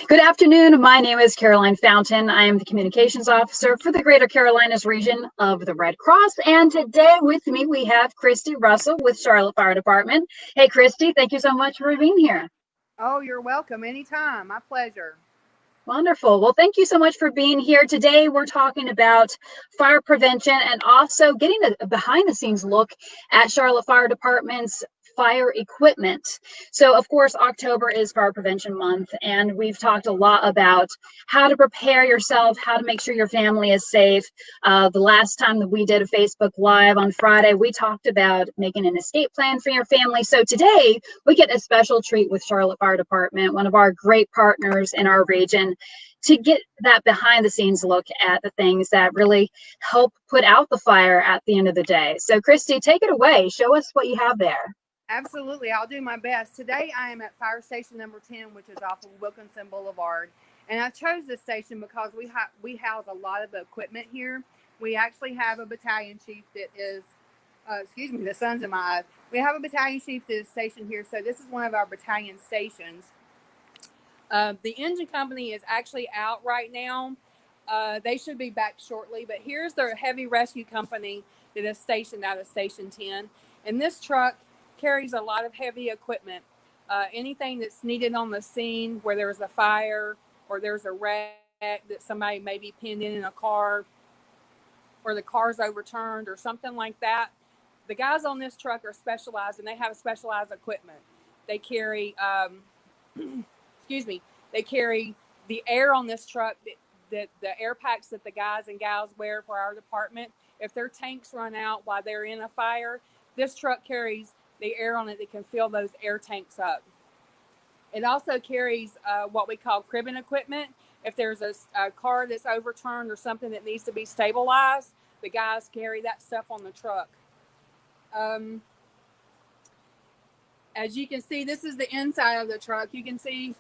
Good afternoon. My name is Caroline Fountain. I am the Communications Officer for the Greater Carolinas region of the Red Cross. And today with me, we have Christy Russell with Charlotte Fire Department. Hey, Christy, thank you so much for being here. Oh, you're welcome. Anytime. My pleasure. Wonderful. Well, thank you so much for being here. Today, we're talking about fire prevention and also getting a behind the scenes look at Charlotte Fire Department's fire equipment. So, of course, October is Fire Prevention Month, and we've talked a lot about how to prepare yourself, how to make sure your family is safe. The last time that we did a Facebook Live on Friday, we talked about making an escape plan for your family. So today, we get a special treat with Charlotte Fire Department, one of our great partners in our region, to get that behind the scenes look at the things that really help put out the fire at the end of the day. So Christy, take it away. Show us what you have there. Absolutely. I'll do my best. Today I am at Fire Station number 10, which is off of Wilkinson Boulevard. And I chose this station because we house a lot of the equipment here. We actually have a battalion chief that is, the sun's in my eyes. We have a battalion chief that is stationed here. So this is one of our battalion stations. The engine company is actually out right now. They should be back shortly. But here's their heavy rescue company that is stationed out of Station 10. And this truck carries a lot of heavy equipment. Anything that's needed on the scene where there's a fire or there's a wreck that somebody may be pinned in a car or the car's overturned or something like that. The guys on this truck are specialized and they have specialized equipment. They carry, they carry the air on this truck, the air packs that the guys and gals wear for our department. If their tanks run out while they're in a fire, this truck carries the air on it that can fill those air tanks up. It also carries what we call cribbing equipment. If there's a car that's overturned or something that needs to be stabilized, the guys carry that stuff on the truck. As you can see, this is the inside of the truck. You can see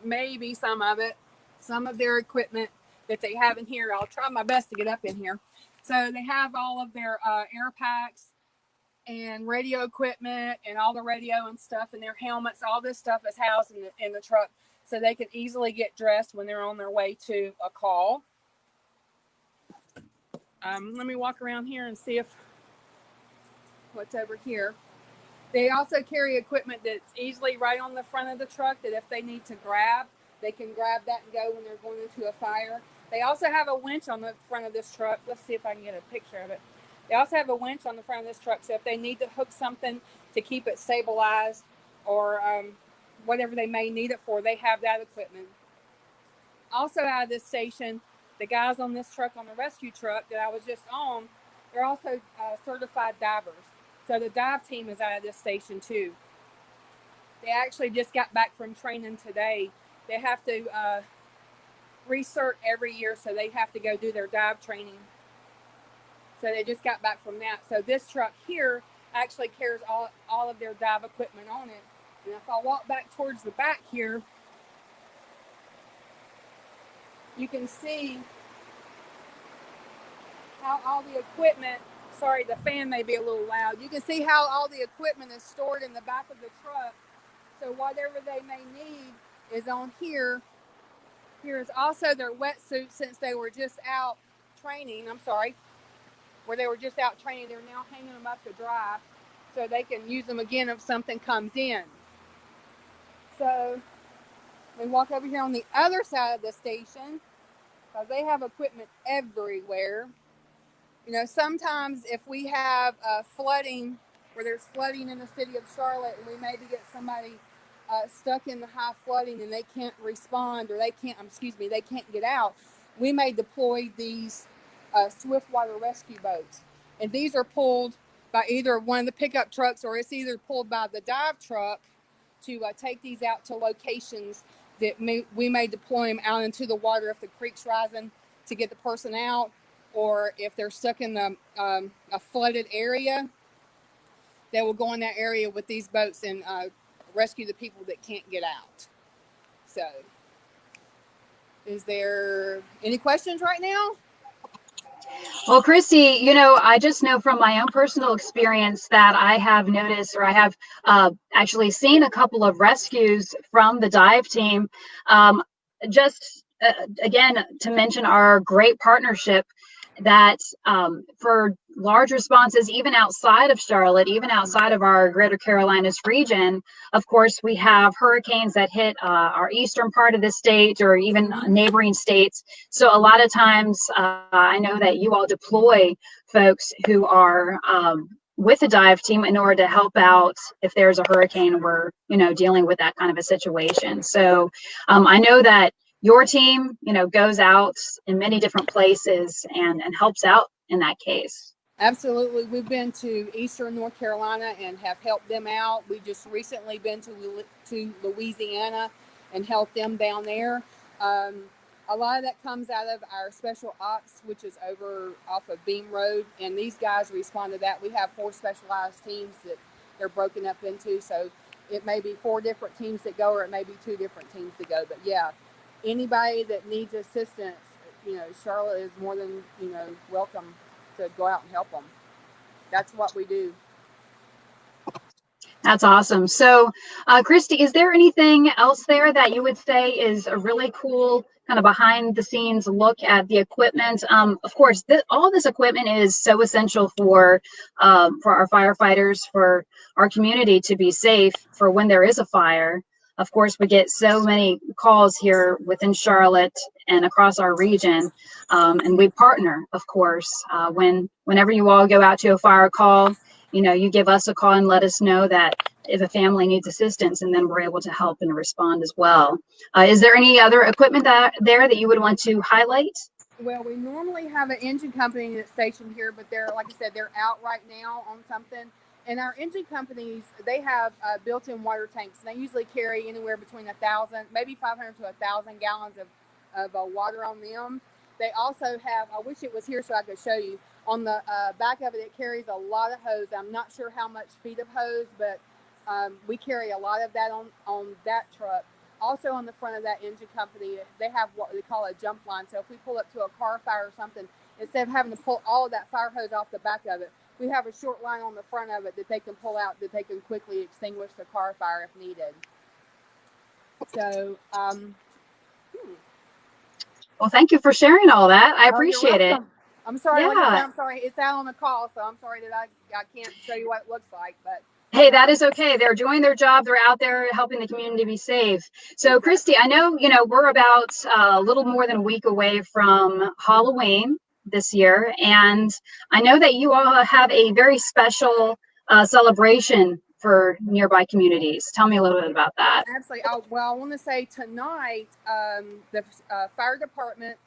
maybe some of it, some of their equipment that they have in here. I'll try my best to get up in here. So they have all of their air packs and radio equipment and all the radio and stuff and their helmets. All this stuff is housed in the truck so they can easily get dressed when they're on their way to a call. Let me walk around here and see if what's over here. They also carry equipment that's easily right on the front of the truck that if they need to grab, they can grab that and go when they're going into a fire. They also have a winch on the front of this truck. Let's see if I can get a picture of it. They also have a winch on the front of this truck, so if they need to hook something to keep it stabilized or whatever they may need it for, they have that equipment. Also out of this station, the guys on this truck, on the rescue truck that I was just on, they're also certified divers. So the dive team is out of this station too. They actually just got back from training today. They have to recert every year, so they have to go do their dive training. So they just got back from that. So this truck here actually carries all of their dive equipment on it. And if I walk back towards the back here, you can see how all the equipment, sorry, the fan may be a little loud. You can see how all the equipment is stored in the back of the truck. So whatever they may need is on here. Here is also their wetsuit since they were just out training. Where they were just out training, they're now hanging them up to dry so they can use them again if something comes in. So we walk over here on the other side of the station because they have equipment everywhere. You know, sometimes if we have flooding, where there's flooding in the city of Charlotte, and we maybe get somebody stuck in the high flooding and they can't respond or they can't get out, we may deploy these swift water rescue boats, and these are pulled by either one of the pickup trucks or it's either pulled by the dive truck to take these out to locations that we may deploy them out into the water if the creek's rising to get the person out, or if they're stuck in a flooded area, they will go in that area with these boats and rescue the people that can't get out. So is there any questions right now? Well, Christy, I just know from my own personal experience that I have noticed, or I have actually seen a couple of rescues from the dive team. just again, to mention our great partnership that for large responses, even outside of Charlotte, even outside of our Greater Carolinas region, of course, we have hurricanes that hit our eastern part of the state or even neighboring states. So a lot of times, I know that you all deploy folks who are with the dive team in order to help out if there's a hurricane, we're dealing with that kind of a situation. So I know that your team goes out in many different places and helps out in that case. Absolutely. We've been to Eastern North Carolina and have helped them out. We just recently been to Louisiana and helped them down there. A lot of that comes out of our special ops, which is over off of Beam Road, and these guys respond to that. We have 4 specialized teams that they're broken up into, so it may be 4 different teams that go, or it may be 2 different teams that go. But yeah, anybody that needs assistance, Charlotte is more than welcome to go out and help them. That's what we do. That's awesome. So, Christy, is there anything else there that you would say is a really cool kind of behind the scenes look at the equipment? Of course, all this equipment is so essential for our firefighters, for our community to be safe for when there is a fire. Of course, we get so many calls here within Charlotte and across our region, and we partner, of course, whenever you all go out to a fire call. You give us a call and let us know that if a family needs assistance, and then we're able to help and respond as well. Is there any other equipment that you would want to highlight? Well, we normally have an engine company that's stationed here, but they're, like I said, they're out right now on something. And our engine companies, they have built-in water tanks. And they usually carry anywhere between 1,000, maybe 500 to 1,000 gallons of water on them. They also have, I wish it was here so I could show you, on the back of it, it carries a lot of hose. I'm not sure how much feet of hose, but we carry a lot of that on that truck. Also on the front of that engine company, they have what they call a jump line. So if we pull up to a car fire or something, instead of having to pull all of that fire hose off the back of it, we have a short line on the front of it that they can pull out, that they can quickly extinguish the car fire if needed. So, well, thank you for sharing all that. I appreciate it. I'm sorry, Yeah. like I said, I'm sorry. It's out on the call, so I'm sorry that I can't show you what it looks like. But hey, that is okay. They're doing their job. They're out there helping the community be safe. So, Christy, I know we're about a little more than a week away from Halloween this year, and I know that you all have a very special celebration for nearby communities. Tell me a little bit about that. Absolutely. Well, I want to say tonight, the fire department,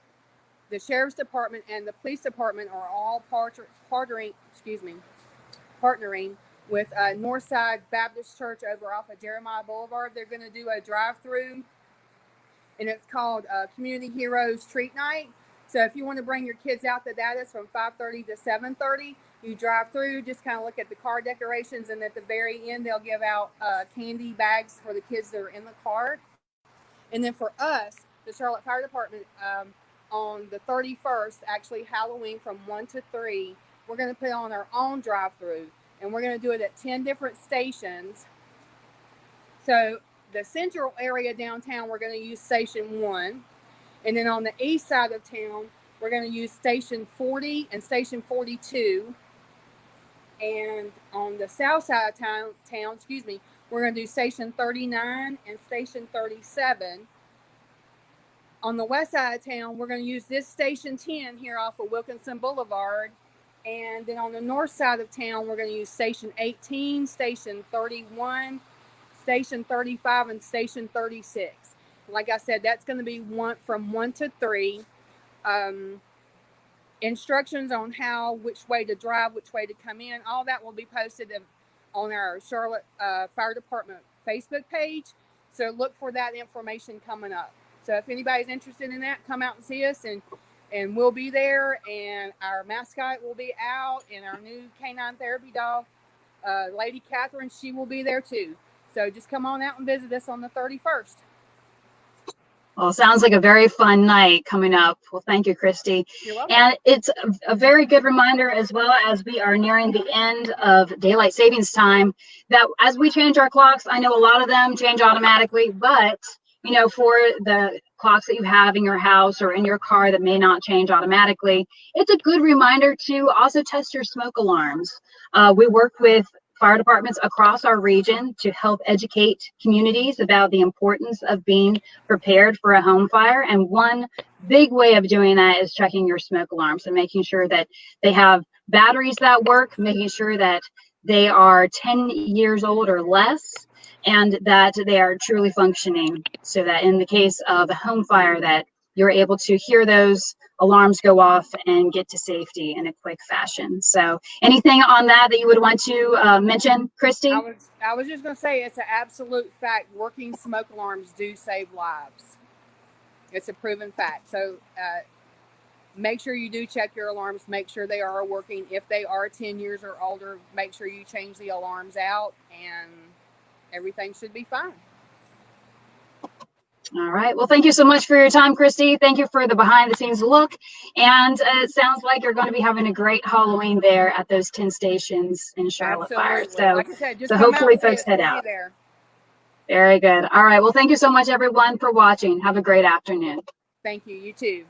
the sheriff's department, and the police department are all partnering with Northside Baptist Church over off of Jeremiah Boulevard. They're going to do a drive-through, and it's called Community Heroes Treat Night. So if you want to bring your kids out to that, it's from 5:30 to 7:30. You drive through, just kind of look at the car decorations, and at the very end, they'll give out candy bags for the kids that are in the car. And then for us, the Charlotte Fire Department, on the 31st, actually Halloween from 1 to 3, we're going to put on our own drive-through, and we're going to do it at 10 different stations. So the central area downtown, we're going to use Station 1. And then on the east side of town, we're going to use Station 40 and Station 42. And on the south side of town, we're going to do Station 39 and Station 37. On the west side of town, we're going to use this Station 10 here off of Wilkinson Boulevard. And then on the north side of town, we're going to use Station 18, Station 31, Station 35, and Station 36. Like I said, that's going to be from 1 to 3. Instructions on which way to drive, which way to come in, all that will be posted on our Charlotte Fire Department Facebook page. So look for that information coming up. So if anybody's interested in that, come out and see us, and we'll be there, and our mascot will be out, and our new canine therapy dog, Lady Catherine, she will be there too. So just come on out and visit us on the 31st. Well, sounds like a very fun night coming up. Well, thank you, Christy. You're welcome. And it's a very good reminder, as well as we are nearing the end of daylight savings time, that as we change our clocks, I know a lot of them change automatically, but for the clocks that you have in your house or in your car that may not change automatically, it's a good reminder to also test your smoke alarms. We work with fire departments across our region to help educate communities about the importance of being prepared for a home fire. And one big way of doing that is checking your smoke alarms and making sure that they have batteries that work, making sure that they are 10 years old or less, and that they are truly functioning, so that in the case of a home fire that you're able to hear those alarms go off and get to safety in a quick fashion. So anything on that you would want to mention, Christy? I was just going to say it's an absolute fact. Working smoke alarms do save lives. It's a proven fact. So make sure you do check your alarms. Make sure they are working. If they are 10 years or older, make sure you change the alarms out, and everything should be fine. All right. Well, thank you so much for your time, Christy. Thank you for the behind the scenes look. And it sounds like you're going to be having a great Halloween there at those 10 stations in Charlotte Fire. So, like I said, just so come hopefully out and folks head out. there. Very good. All right. Well, thank you so much, everyone, for watching. Have a great afternoon. Thank you. You too.